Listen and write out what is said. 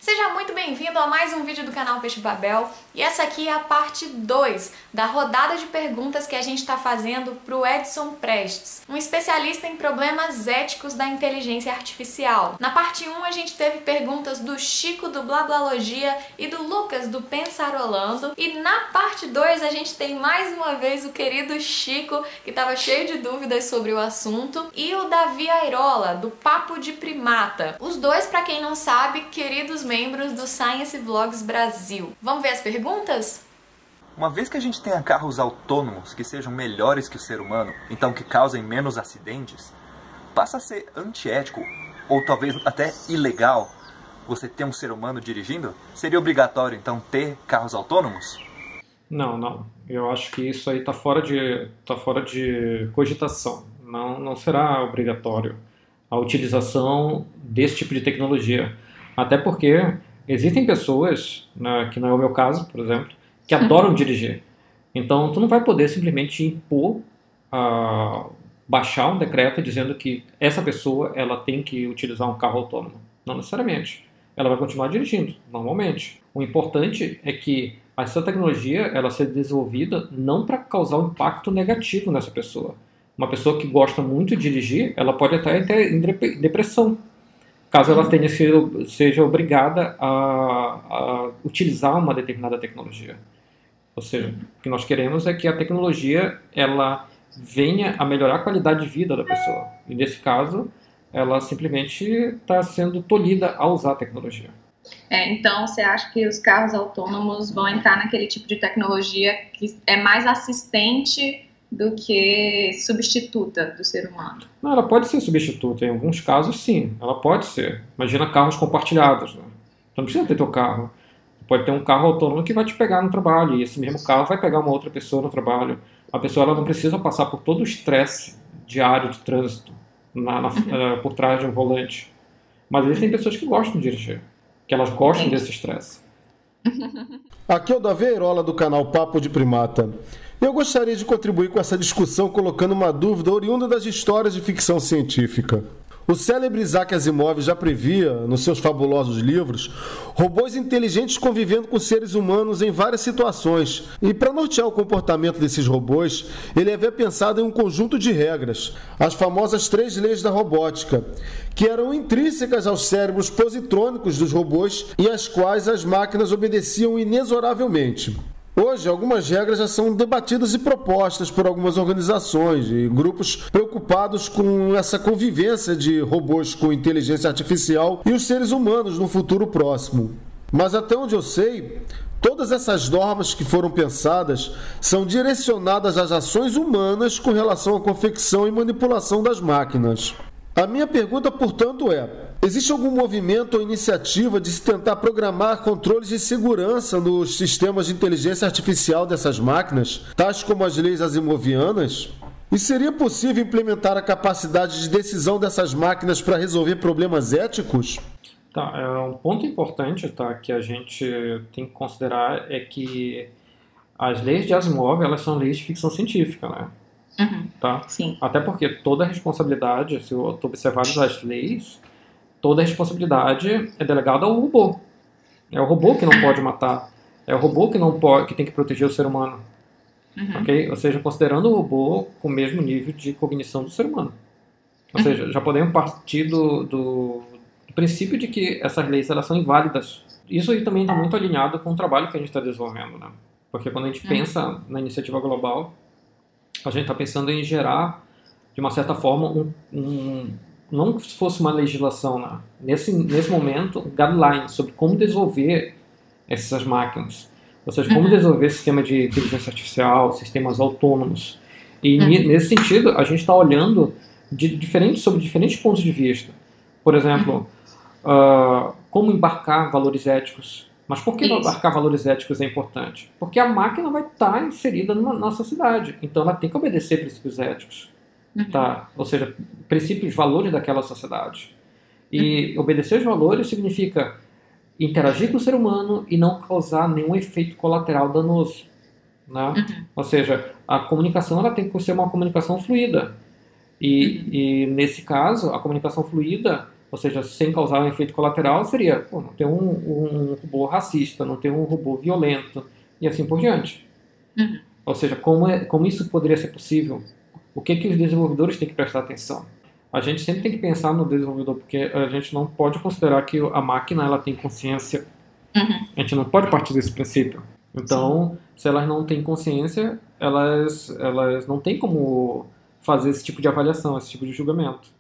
Seja muito bem-vindo a mais um vídeo do canal Peixe Babel, e essa aqui é a parte 2 da rodada de perguntas que a gente está fazendo para o Edson Prestes, um especialista em problemas éticos da inteligência artificial. Na parte 1 a gente teve perguntas do Chico do Blablalogia e do Lucas do Pensarolando, e na parte 2 a gente tem mais uma vez o querido Chico, que estava cheio de dúvidas sobre o assunto, e o Davi Airola do Papo de Primata. Os dois, para quem não sabe, queridos membros do Science Vlogs Brasil. Vamos ver as perguntas? Uma vez que a gente tenha carros autônomos que sejam melhores que o ser humano, então que causem menos acidentes, passa a ser antiético ou talvez até ilegal você ter um ser humano dirigindo? Seria obrigatório então ter carros autônomos? Não. Eu acho que isso aí tá fora de cogitação. Não será obrigatório a utilização desse tipo de tecnologia. Até porque existem pessoas, né, que não é o meu caso, por exemplo, que adoram dirigir. Então, tu não vai poder simplesmente impor, baixar um decreto dizendo que essa pessoa ela tem que utilizar um carro autônomo. Não necessariamente. Ela vai continuar dirigindo, normalmente. O importante é que essa tecnologia ela seja desenvolvida não para causar um impacto negativo nessa pessoa. Uma pessoa que gosta muito de dirigir, ela pode até entrar em depressão, caso ela seja obrigada a utilizar uma determinada tecnologia. Ou seja, o que nós queremos é que a tecnologia ela venha a melhorar a qualidade de vida da pessoa. E nesse caso, ela simplesmente está sendo tolhida a usar a tecnologia. Então, você acha que os carros autônomos vão entrar naquele tipo de tecnologia que é mais assistente do que substituta do ser humano? Não, ela pode ser substituta, em alguns casos sim, ela pode ser. Imagina carros compartilhados, né? Você não precisa ter teu carro. Você pode ter um carro autônomo que vai te pegar no trabalho, e esse mesmo carro vai pegar uma outra pessoa no trabalho. A pessoa ela não precisa passar por todo o estresse diário de trânsito por trás de um volante. Mas existem pessoas que gostam de dirigir, que elas gostam desse estresse. Aqui é o Davi Airola do canal Papo de Primata. Eu gostaria de contribuir com essa discussão colocando uma dúvida oriunda das histórias de ficção científica. O célebre Isaac Asimov já previa, nos seus fabulosos livros, robôs inteligentes convivendo com seres humanos em várias situações. E para nortear o comportamento desses robôs, ele havia pensado em um conjunto de regras, as famosas 3 leis da robótica, que eram intrínsecas aos cérebros positrônicos dos robôs e às quais as máquinas obedeciam inexoravelmente. Hoje, algumas regras já são debatidas e propostas por algumas organizações e grupos preocupados com essa convivência de robôs com inteligência artificial e os seres humanos no futuro próximo. Mas até onde eu sei, todas essas normas que foram pensadas são direcionadas às ações humanas com relação à confecção e manipulação das máquinas. A minha pergunta, portanto, é: existe algum movimento ou iniciativa de se tentar programar controles de segurança nos sistemas de inteligência artificial dessas máquinas, tais como as leis asimovianas? E seria possível implementar a capacidade de decisão dessas máquinas para resolver problemas éticos? Um ponto importante que a gente tem que considerar é que as leis de Asimov elas são leis de ficção científica, né? Sim. Até porque toda a responsabilidade, se eu observar as leis, toda a responsabilidade é delegada ao robô. É o robô que não pode matar. É o robô que tem que proteger o ser humano. Okay? Ou seja, considerando o robô com o mesmo nível de cognição do ser humano. Ou seja, já podemos partir do princípio de que essas leis elas são inválidas. Isso aí também está muito alinhado com o trabalho que a gente está desenvolvendo, né? Porque quando a gente pensa na iniciativa global, a gente está pensando em gerar, de uma certa forma, não se fosse uma legislação, né? Nesse momento, um guideline sobre como desenvolver essas máquinas. Ou seja, como desenvolver sistema de inteligência artificial, sistemas autônomos. E nesse sentido, a gente está olhando sobre diferentes pontos de vista. Por exemplo, como embarcar valores éticos. Mas por que embarcar valores éticos é importante? Porque a máquina vai estar inserida na sociedade. Então ela tem que obedecer princípios éticos. Ou seja, princípios, valores daquela sociedade. E obedecer os valores significa interagir com o ser humano e não causar nenhum efeito colateral danoso. Né? Ou seja, a comunicação ela tem que ser uma comunicação fluida. E nesse caso, a comunicação fluida Ou seja, sem causar um efeito colateral seria não ter um robô racista, não ter um robô violento e assim por diante. Ou seja, como isso poderia ser possível? O que os desenvolvedores têm que prestar atenção? A gente sempre tem que pensar no desenvolvedor, porque a gente não pode considerar que a máquina ela tem consciência. A gente não pode partir desse princípio. Então, se elas não têm consciência, elas não têm como fazer esse tipo de avaliação, esse tipo de julgamento.